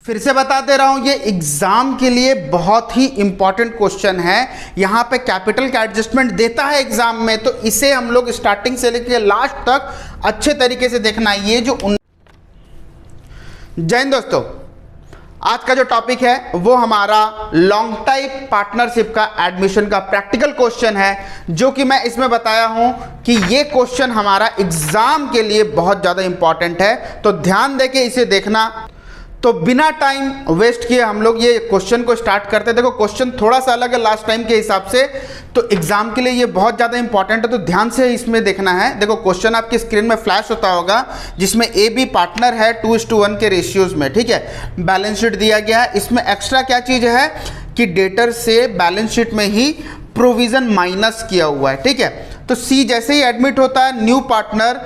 फिर से बता दे रहा हूं, ये एग्जाम के लिए बहुत ही इंपॉर्टेंट क्वेश्चन है। यहां पे कैपिटल का एडजस्टमेंट देता है एग्जाम में, तो इसे हम लोग स्टार्टिंग से लेकर लास्ट तक अच्छे तरीके से देखना है। ये जो जय हिंद दोस्तों, आज का जो टॉपिक है वो हमारा लॉन्ग टाइप पार्टनरशिप का एडमिशन का प्रैक्टिकल क्वेश्चन है, जो कि मैं इसमें बताया हूं कि ये क्वेश्चन हमारा एग्जाम के लिए बहुत ज़्यादा इंपॉर्टेंट है। तो ध्यान देके इसे देखना। तो बिना टाइम वेस्ट किए हम लोग ये क्वेश्चन को स्टार्ट करते हैं। देखो क्वेश्चन थोड़ा सा अलग है लास्ट टाइम के हिसाब से, तो एग्जाम के लिए ये बहुत ज़्यादा इंपॉर्टेंट है, तो ध्यान से इसमें देखना है। देखो क्वेश्चन आपकी स्क्रीन में फ्लैश होता होगा, जिसमें ए बी पार्टनर है 2:1 के रेशियोज में, ठीक है। बैलेंस शीट दिया गया है, इसमें एक्स्ट्रा क्या चीज़ है कि डेटर से बैलेंस शीट में ही प्रोविजन माइनस किया हुआ है, ठीक है। तो सी जैसे ही एडमिट होता है न्यू पार्टनर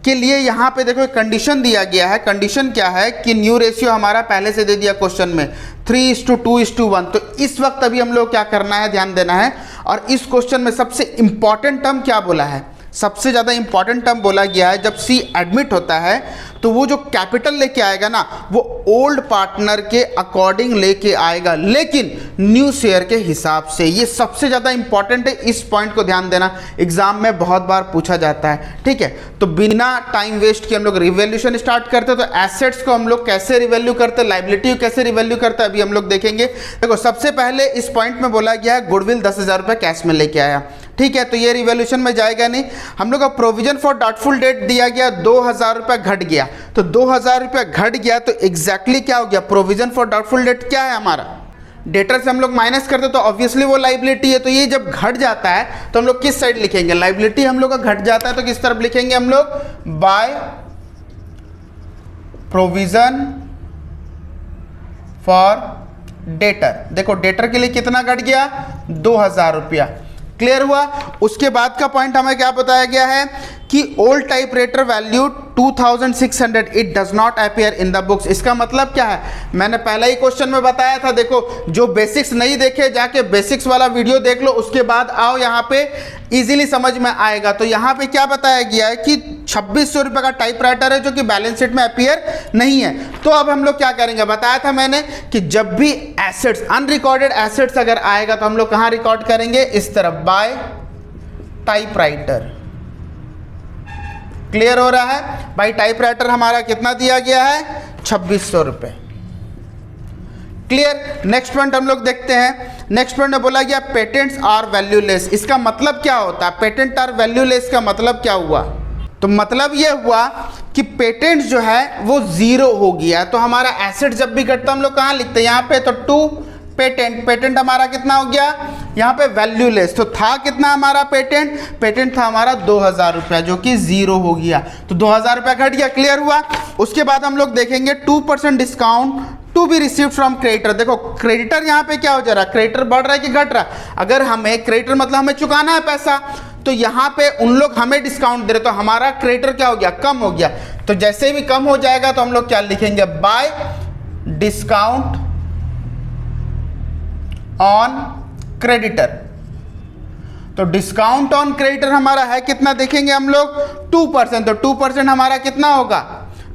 के लिए, यहाँ पे देखो एक कंडीशन दिया गया है। कंडीशन क्या है कि न्यू रेशियो हमारा पहले से दे दिया क्वेश्चन में 3:2:1। तो इस वक्त अभी हम लोग क्या करना है, ध्यान देना है। और इस क्वेश्चन में सबसे इंपॉर्टेंट टर्म क्या बोला है, सबसे ज़्यादा इंपॉर्टेंट टर्म बोला गया है, जब सी एडमिट होता है तो वो जो कैपिटल लेके आएगा ना, वो ओल्ड पार्टनर के अकॉर्डिंग लेके आएगा, लेकिन न्यू शेयर के हिसाब से। ये सबसे ज़्यादा इंपॉर्टेंट है, इस पॉइंट को ध्यान देना, एग्जाम में बहुत बार पूछा जाता है, ठीक है। तो बिना टाइम वेस्ट किए हम लोग रिवैल्यूएशन स्टार्ट करते हैं। तो एसेट्स को हम लोग कैसे रिवैल्यू करते हैं, लाइबिलिटी को कैसे रिवैल्यू करते हैं, अभी हम लोग देखेंगे। देखो सबसे पहले इस पॉइंट में बोला गया है गुडविल 10,000 रुपये कैश में लेके आया, ठीक है। तो ये रिवैल्यूएशन में जाएगा नहीं। हम लोग का प्रोविजन फॉर डाउटफुल डेट दिया गया 2,000 रुपये घट गया, तो 2,000 रुपये घट गया तो एग्जैक्टली क्या हो गया, प्रोविजन फॉर डाउटफुल डेट क्या है हमारा, डेटर से हम लोग माइनस करते तो ऑब्वियसली वो लाइबिलिटी है। तो ये जब घट जाता है तो हम लोग किस साइड लिखेंगे, लाइबिलिटी हम लोग का घट जाता है तो किस तरफ लिखेंगे हम लोग, बाय प्रोविजन फॉर डेटर। देखो डेटर के लिए कितना घट गया, 2,000 रुपया, क्लियर हुआ। उसके बाद का पॉइंट हमें क्या बताया गया है कि old type rater value 2,600 it does not appear in the books. इसका मतलब क्या है, मैंने पहले ही क्वेश्चन में बताया था। देखो जो बेसिक्स नहीं देखे जाके बेसिक्स वाला वीडियो देख लो, उसके बाद आओ यहाँ पे इजीली समझ में आएगा। तो यहाँ पे क्या बताया गया है कि 2,600 रुपये का टाइप राइटर है जो कि बैलेंस शीट में अपीयर नहीं है। तो अब हम लोग क्या करेंगे, बताया था मैंने कि जब भी एसेट्स अनरिकॉर्डेड एसेट्स अगर आएगा तो हम लोग कहाँ रिकॉर्ड करेंगे, इस तरफ, बाय टाइप राइटर। क्लियर हो रहा है भाई। टाइप राइटर हमारा कितना दिया गया है, 2,600 रुपये, क्लियर। नेक्स्ट पॉइंट हम लोग देखते हैं। नेक्स्ट पॉइंट में बोला गया पेटेंट्स आर वैल्यूलेस। इसका मतलब क्या होता है, पेटेंट आर वैल्यूलेस का मतलब क्या हुआ, तो मतलब ये हुआ कि पेटेंट जो है वो 0 हो गया। तो हमारा एसेट जब भी घटता हम लोग कहाँ लिखते हैं, यहाँ पे, तो टू पेटेंट, पेटेंट हमारा कितना हो गया यहाँ पे, वैल्यूलेस। तो था कितना हमारा पेटेंट, पेटेंट था हमारा 2,000 रुपया, जो कि 0 हो गया, तो 2,000 रुपया घट गया, क्लियर हुआ। उसके बाद हम लोग देखेंगे 2% discount to be received from creditor. देखो क्रेडिटर यहाँ पे क्या हो जा रहा है, क्रेडिटर बढ़ रहा है कि घट रहा है। अगर हमें क्रेडिटर मतलब हमें चुकाना है पैसा, तो यहाँ पे उन लोग हमें डिस्काउंट दे रहे, तो हमारा क्रेडिटर क्या हो गया, कम हो गया। तो जैसे भी कम हो जाएगा तो हम लोग क्या लिखेंगे, बाय डिस्काउंट ऑन क्रेडिटर। तो डिस्काउंट ऑन क्रेडिटर हमारा है कितना, देखेंगे हम लोग 2%। तो 2% हमारा कितना होगा,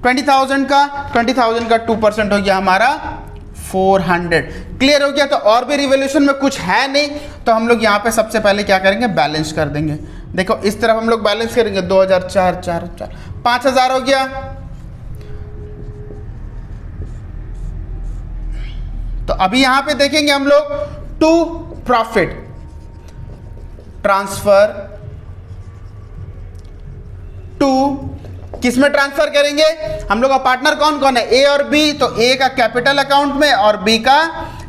20,000 का 2% हो गया हमारा 400, क्लियर हो गया। तो और भी रिवॉल्यूशन में कुछ है नहीं, तो हम लोग यहाँ पे सबसे पहले क्या करेंगे, बैलेंस कर देंगे। देखो इस तरफ हम लोग बैलेंस करेंगे, 2,000 4 4 4 5,000 हो गया। तो अभी यहां पे देखेंगे हम लोग टू प्रॉफिट ट्रांसफर टू, किस में ट्रांसफर करेंगे, हम लोग का पार्टनर कौन कौन है, ए और बी। तो ए का कैपिटल अकाउंट में और बी का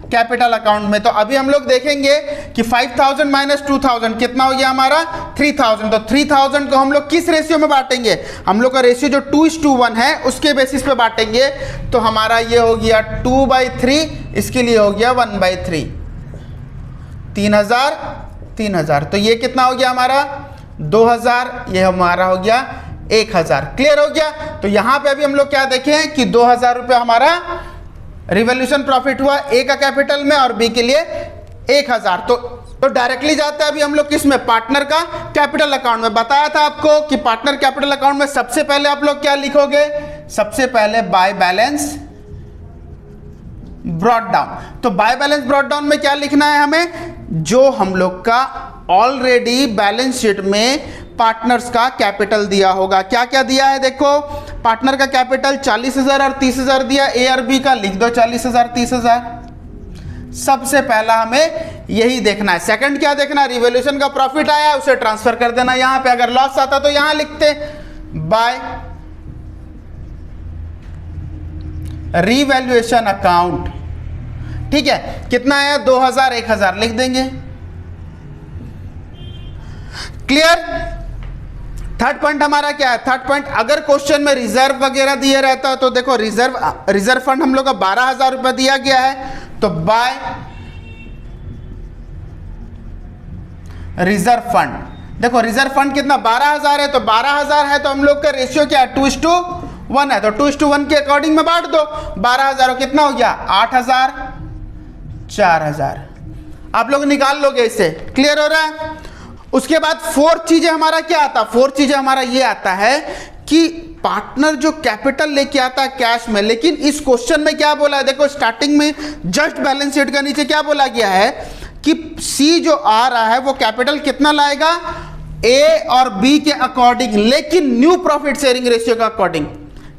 कैपिटल अकाउंट में। तो अभी हम लोग देखेंगे कि 5,000 माइनस 2,000 कितना हो गया हमारा, 3,000। तो 3,000 को हम लोग किस रेशियो में बांटेंगे, हम लोग का रेशियो जो 2:1 है उसके बेसिस पे बांटेंगे। तो हमारा ये हो गया 2/3, इसके लिए हो गया 1/3, 3,000 3,000। तो ये कितना हो गया हमारा 2,000, ये हमारा हो गया 1,000, क्लियर हो गया। तो यहाँ पे अभी हम लोग क्या देखें कि 2,000 रुपये हमारा रिवॉल्यूशन प्रॉफिट हुआ, ए का कैपिटल में और बी के लिए 1,000। तो डायरेक्टली जाते हैं अभी हम लोग किस में, पार्टनर का कैपिटल अकाउंट में। बताया था आपको कि पार्टनर कैपिटल अकाउंट में सबसे पहले आप लोग क्या लिखोगे, सबसे पहले बाय बैलेंस ब्रॉट डाउन। तो बाय बैलेंस ब्रॉट डाउन में क्या लिखना है हमें, जो हम लोग का ऑलरेडी बैलेंस शीट में पार्टनर्स का कैपिटल दिया होगा। क्या क्या दिया है देखो, पार्टनर का कैपिटल 40,000 और 30,000 दिया, ए और बी का लिख दो 40,000 30,000। सबसे पहला हमें यही देखना है। सेकंड क्या देखना है, रिवॉल्यूशन का प्रॉफिट आया उसे ट्रांसफर कर देना यहां पे, अगर लॉस आता तो यहां लिखते बाय रिवैल्यूएशन अकाउंट। ठीक है, कितना आया 2,000 1,000 लिख देंगे। क्लियर। थर्ड पॉइंट हमारा क्या है, थर्ड पॉइंट अगर क्वेश्चन में रिजर्व वगैरह दिया रहता है तो देखो रिजर्व फंड हम लोग का 12,000 रुपए दिया गया है, तो बाय रिजर्व फंड। देखो रिजर्व फंड कितना 12,000 है, तो 12,000 है तो हम लोग का रेशियो क्या है 2:1 है, तो 2:1 के अकॉर्डिंग में बांट दो। 12,000 कितना हो गया 8,000 4,000, आप लोग निकाल लोगे इससे। क्लियर हो रहा है। उसके बाद फोर्थ चीजें हमारा क्या आता है, फोर्थ चीजें हमारा ये आता है कि पार्टनर जो कैपिटल लेके आता है कैश में, लेकिन इस क्वेश्चन में क्या बोला है, देखो स्टार्टिंग में जस्ट बैलेंस शीट का नीचे क्या बोला गया है कि सी जो आ रहा है वो कैपिटल कितना लाएगा ए और बी के अकॉर्डिंग, लेकिन न्यू प्रॉफिट शेयरिंग रेशियो का अकॉर्डिंग।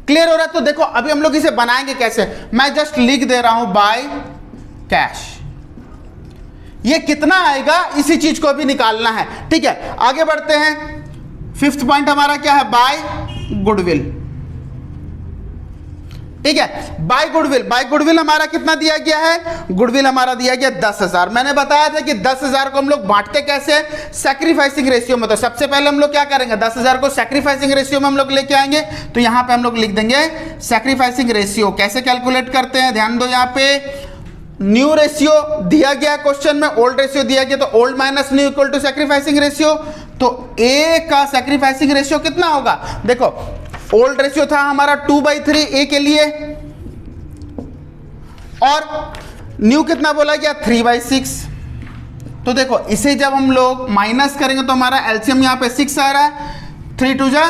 क्लियर हो रहा है। तो देखो अभी हम लोग इसे बनाएंगे कैसे, मैं जस्ट लिख दे रहा हूं बाय कैश। ये कितना आएगा इसी चीज को अभी निकालना है। ठीक है, आगे बढ़ते हैं। फिफ्थ पॉइंट हमारा क्या है, बाय गुडविल। ठीक है, बाय गुडविल। बाय गुडविल हमारा कितना दिया गया है, गुडविल हमारा दिया गया 10,000। मैंने बताया था कि 10,000 को हम लोग बांटते कैसे, सैक्रिफाइसिंग रेशियो में। तो सबसे पहले हम लोग क्या करेंगे, 10,000 को सैक्रिफाइसिंग रेशियो में हम लोग लेके आएंगे, तो यहां पे हम लोग लिख देंगे सैक्रिफाइसिंग रेशियो। कैसे कैलकुलेट करते हैं, ध्यान दो, यहां पे न्यू रेशियो दिया गया क्वेश्चन में, ओल्ड रेशियो दिया गया, तो old minus new equal to sacrificing ratio. तो ए का सैक्रिफाइसिंग रेशियो कितना होगा, देखो ओल्ड रेशियो था हमारा 2/3 ए के लिए, और न्यू कितना बोला गया 3/6। तो देखो इसे जब हम लोग माइनस करेंगे तो हमारा एलसीएम यहां पे 6 आ रहा है, 3 2 जा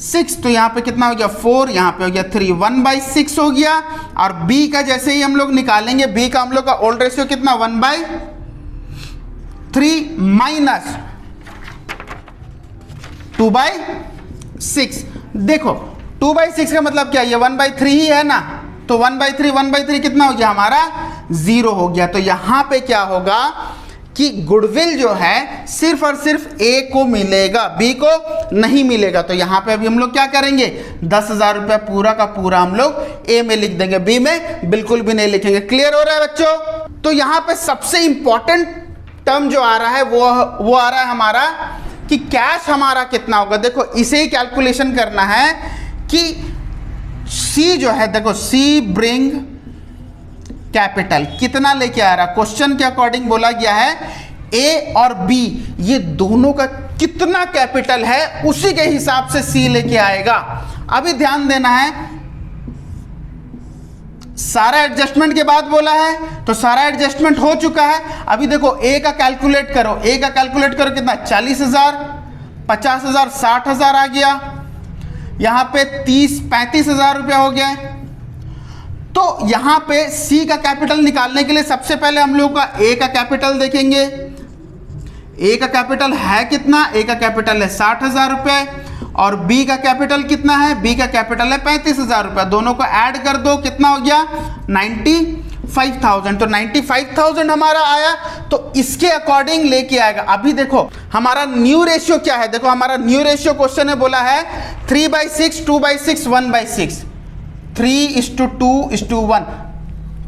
6, तो यहां पे कितना हो गया 4, यहां पे हो गया 3, 1/6 हो गया। और बी का जैसे ही हम लोग निकालेंगे, बी का हम लोग का ओल्ड रेशियो कितना 1/3 माइनस 2/6। देखो 2/6 का मतलब क्या, ये 1/3 ही है ना, तो 1/3 कितना हो गया हमारा 0 हो गया। तो यहां पे क्या होगा कि गुडविल जो है सिर्फ और सिर्फ ए को मिलेगा, बी को नहीं मिलेगा। तो यहां पे अभी हम लोग क्या करेंगे, 10,000 रुपया पूरा का पूरा हम लोग ए में लिख देंगे, बी में बिल्कुल भी नहीं लिखेंगे। क्लियर हो रहा है बच्चों। तो यहां पे सबसे इंपॉर्टेंट टर्म जो आ रहा है वो आ रहा है हमारा कि कैश हमारा कितना होगा। देखो इसे ही कैलकुलेशन करना है कि सी जो है, देखो सी ब्रिंग कैपिटल कितना लेके आ रहा, क्वेश्चन के अकॉर्डिंग बोला गया है ए और बी ये दोनों का कितना कैपिटल है, उसी के हिसाब से सी लेके आएगा। अभी ध्यान देना है, सारा एडजस्टमेंट के बाद बोला है तो सारा एडजस्टमेंट हो चुका है। अभी देखो ए का कैलकुलेट करो, ए का कैलकुलेट करो कितना 40,000 50,000 60,000 आ गया, यहां पे 35,000 रुपया हो गया। तो यहां पे सी का कैपिटल निकालने के लिए सबसे पहले हम लोग का ए का कैपिटल देखेंगे। ए का कैपिटल है कितना, ए का कैपिटल है 60,000 रुपए, और बी का कैपिटल कितना है, बी का कैपिटल है 35,000 रुपए। दोनों को ऐड कर दो, कितना हो गया 95,000। तो 95,000 हमारा आया, तो इसके अकॉर्डिंग लेके आएगा। अभी देखो हमारा न्यू रेशियो क्या है, देखो हमारा न्यू रेशियो क्वेश्चन में बोला है 3/6 2/6 1/6 3:2:1।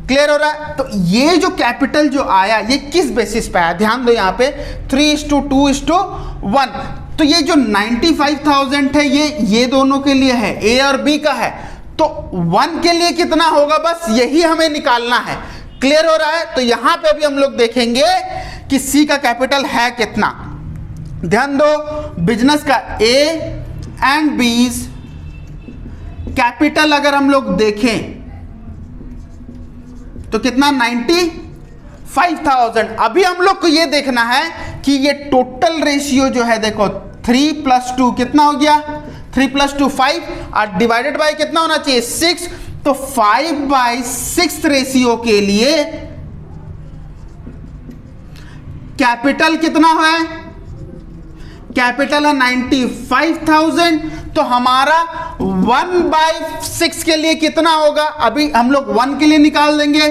क्लियर हो रहा है। तो ये जो कैपिटल जो आया ये किस बेसिस पे आया, ध्यान दो यहाँ पे 3:2:1। तो ये जो 95,000 है ये दोनों के लिए है, ए और बी का है, तो 1 के लिए कितना होगा, बस यही हमें निकालना है। क्लियर हो रहा है। तो यहां पे अभी हम लोग देखेंगे कि सी का कैपिटल है कितना। ध्यान दो, बिजनेस का ए एंड बीज कैपिटल अगर हम लोग देखें तो कितना 95,000। अभी हम लोग को ये देखना है कि ये टोटल रेशियो जो है, देखो 3 + 2 कितना हो गया 3 + 2 5 और डिवाइडेड बाय कितना होना चाहिए 6। तो 5/6 रेशियो के लिए कैपिटल कितना है? कैपिटल है 95,000। तो हमारा 1/6 के लिए कितना होगा? अभी हम लोग 1 के लिए निकाल देंगे।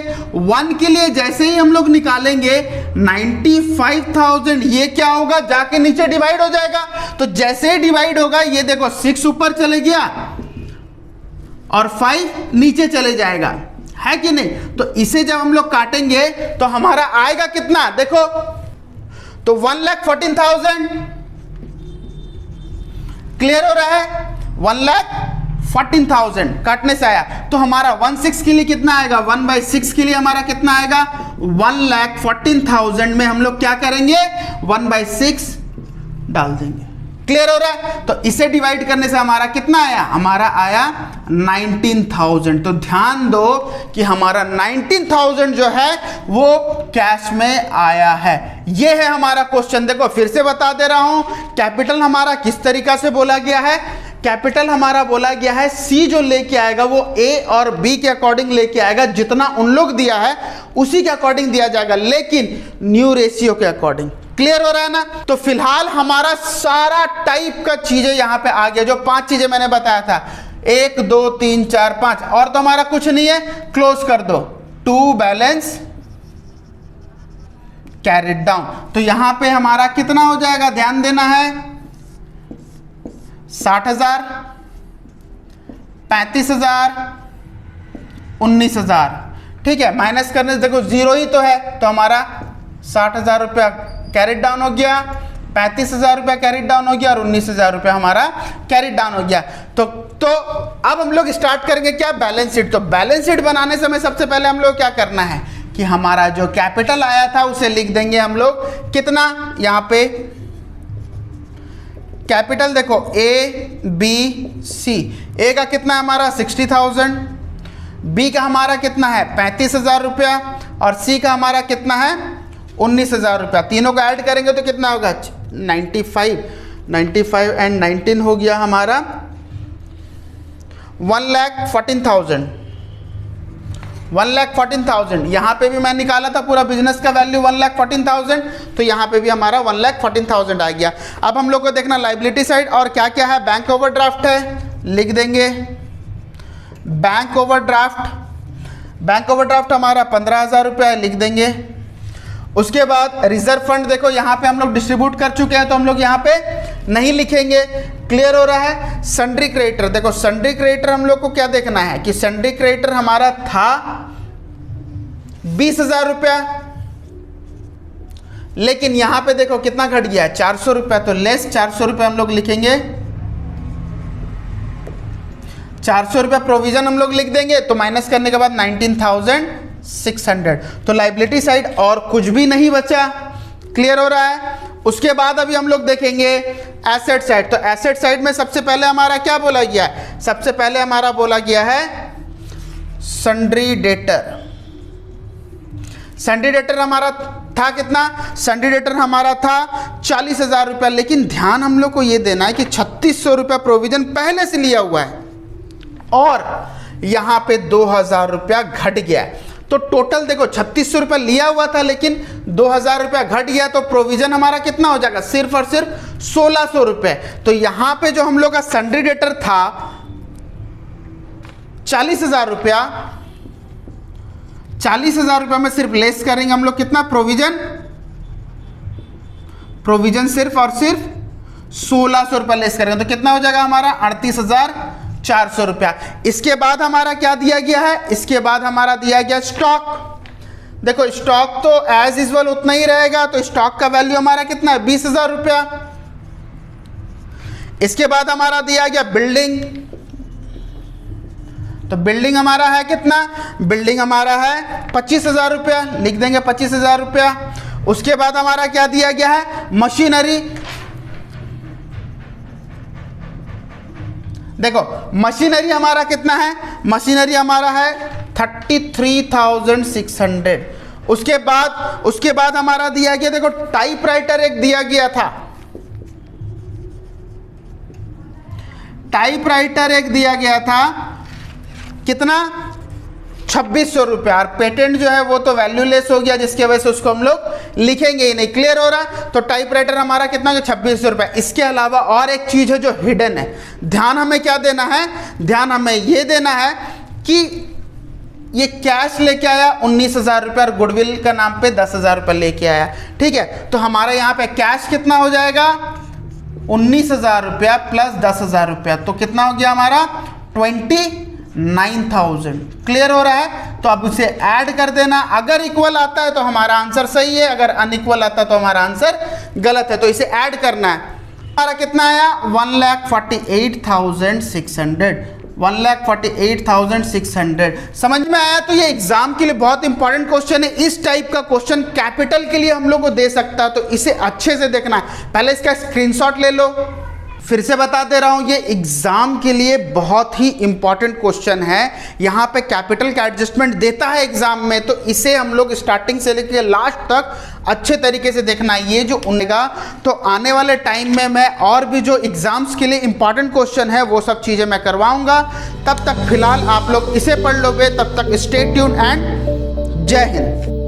1 के लिए जैसे ही हम लोग निकालेंगे 95,000, ये क्या होगा? जाके नीचे डिवाइड हो जाएगा। तो जैसे ही डिवाइड होगा ये देखो 6 ऊपर चले गया और 5 नीचे चले जाएगा, है कि नहीं? तो इसे जब हम लोग काटेंगे तो हमारा आएगा कितना? देखो तो 1,14,000। क्लियर हो रहा है? 1,14,000 काटने से आया। तो हमारा 1/6 के लिए कितना आएगा? 1/6 के लिए हमारा कितना आएगा? 1,14,000 में हम लोग क्या करेंगे? 1/6 डाल देंगे। क्लियर हो रहा है? तो इसे डिवाइड करने से हमारा कितना आया? हमारा आया 19,000। तो ध्यान दो कि हमारा 19,000 जो है वो कैश में आया है। ये है हमारा क्वेश्चन। देखो फिर से बता दे रहा हूं, कैपिटल हमारा किस तरीका से बोला गया है? कैपिटल हमारा बोला गया है सी जो लेके आएगा वो ए और बी के अकॉर्डिंग लेके आएगा, जितना उन लोग दिया है उसी के अकॉर्डिंग दिया जाएगा, लेकिन न्यू रेशियो के अकॉर्डिंग। क्लियर हो रहा है ना? तो फिलहाल हमारा सारा टाइप का चीजें यहां पे आ गया। जो 5 चीजें मैंने बताया था, 1 2 3 4 5, और तो हमारा कुछ नहीं है। क्लोज कर दो। To balance carried down. तो यहां पे हमारा कितना हो जाएगा? ध्यान देना है, 60,000, 35,000, 19,000। ठीक है, माइनस करने से देखो जीरो ही तो है, तो हमारा 60,000 रुपया कैरिड डाउन हो गया, 35,000 रुपया कैरिड डाउन हो गया और 19,000 रुपया हमारा कैरिड डाउन हो गया। तो अब हम लोग स्टार्ट करेंगे क्या? Balance sheet. तो बैलेंस शीट बनाने समय सबसे पहले हम लोग क्या करना है कि हमारा जो कैपिटल आया था उसे लिख देंगे हम लोग कितना। यहाँ पे कैपिटल देखो A B C। A का कितना है हमारा? 60,000। B का हमारा कितना है? 35,000 रुपया। और C का हमारा कितना है? 19,000 रुपया। तीनों को ऐड करेंगे तो कितना होगा? 95 एंड 19 हो गया हमारा 1,14,000। 1,14,000। यहाँ पे भी मैं निकाला था पूरा बिजनेस का वैल्यू 1,14,000, तो यहाँ पे भी हमारा 1,14,000 आ गया। अब हम लोग को देखना लाइबिलिटी साइड और क्या क्या है। बैंक ओवरड्राफ्ट है, लिख देंगे बैंक ओवरड्राफ्ट। बैंक ओवरड्राफ्ट हमारा 15,000 रुपया, लिख देंगे। उसके बाद रिजर्व फंड देखो यहाँ पे हम लोग डिस्ट्रीब्यूट कर चुके हैं तो हम लोग यहाँ पे नहीं लिखेंगे। क्लियर हो रहा है? सन्ड्री क्रेडिटर देखो, सन्ड्री क्रेडिटर हम लोग को क्या देखना है कि सन्ड्री क्रेडिटर हमारा था 20,000 रुपया, लेकिन यहाँ पे देखो कितना घट गया है? 400 रुपया। तो लेस 400 रुपया हम लोग लिखेंगे। 400 रुपया प्रोविजन हम लोग लिख देंगे। तो माइनस करने के बाद 19,600। तो लाइबिलिटी साइड और कुछ भी नहीं बचा। क्लियर हो रहा है? उसके बाद अभी हम लोग देखेंगे एसेट साइड। तो एसेट साइड में सबसे पहले हमारा क्या बोला गया है? सबसे पहले हमारा बोला गया है सन्ड्री डेटर। सन्ड्री डेटर हमारा था कितना? सन्ड्री डेटर हमारा था 40,000 रुपया, लेकिन ध्यान हम लोग को ये देना है कि 3,600 रुपया प्रोविजन पहले से लिया हुआ है और यहां पे 2,000 रुपया घट गया। तो टोटल देखो 3,600 रुपया लिया हुआ था लेकिन 2,000 रुपया घट गया, तो प्रोविजन हमारा कितना हो जाएगा? सिर्फ और सिर्फ 1,600 रुपये। तो यहां पे जो हम लोग का सन्ड्री डेटर था 40,000 रुपया, 40,000 रुपया में सिर्फ लेस करेंगे हम लोग कितना? प्रोविजन सिर्फ और सिर्फ 1,600 रुपया लेस करेंगे तो कितना हो जाएगा हमारा? 38,400 रुपया। इसके बाद हमारा क्या दिया गया है? इसके बाद हमारा दिया गया स्टॉक। देखो स्टॉक तो एज यूजुअल उतना ही रहेगा, तो स्टॉक का वैल्यू हमारा कितना है? 20,000 रुपया। इसके बाद हमारा दिया गया बिल्डिंग। तो बिल्डिंग हमारा है कितना? बिल्डिंग हमारा है 25,000 रुपया, लिख देंगे 25,000 रुपया। उसके बाद हमारा क्या दिया गया है? मशीनरी। देखो मशीनरी हमारा कितना है? मशीनरी हमारा है 33,600। उसके बाद हमारा दिया गया, देखो टाइपराइटर एक दिया गया था, टाइपराइटर एक दिया गया था कितना 2600 रुपया। और पेटेंट जो है वो तो वैल्यूलेस हो गया, जिसकी वजह से उसको हम लोग लिखेंगे ही नहीं। क्लियर हो रहा है? तो टाइपराइटर हमारा कितना है? 2600 रुपया। इसके अलावा और एक चीज है जो हिडन है, ध्यान हमें क्या देना है? ध्यान हमें ये देना है कि ये कैश लेके आया 19,000 रुपया और गुडविल का नाम पे 10,000 रुपया लेके आया। ठीक है, तो हमारा यहाँ पे कैश कितना हो जाएगा? 19,000 रुपया प्लस 10,000 रुपया, तो कितना हो गया हमारा? 29,000। क्लियर हो रहा है? तो अब उसे ऐड कर देना। अगर इक्वल आता है तो हमारा आंसर सही है, अगर अनइक्वल आता है तो हमारा आंसर गलत है। तो इसे ऐड करना है। हमारा कितना आया? 1,48,600। 1,48,600 समझ में आया? तो ये एग्जाम के लिए बहुत इंपॉर्टेंट क्वेश्चन है। इस टाइप का क्वेश्चन कैपिटल के लिए हम लोग को दे सकता है, तो इसे अच्छे से देखना है। पहले इसका स्क्रीनशॉट ले लो। फिर से बता दे रहा हूं, ये एग्जाम के लिए बहुत ही इंपॉर्टेंट क्वेश्चन है। यहां पे कैपिटल का एडजस्टमेंट देता है एग्जाम में, तो इसे हम लोग स्टार्टिंग से लेकर लास्ट तक अच्छे तरीके से देखना है। ये जो उनका तो आने वाले टाइम में मैं और भी जो एग्जाम्स के लिए इंपॉर्टेंट क्वेश्चन है वो सब चीजें मैं करवाऊंगा। तब तक फिलहाल आप लोग इसे पढ़ लोगे। तब तक स्टे ट्यून एंड जय हिंद।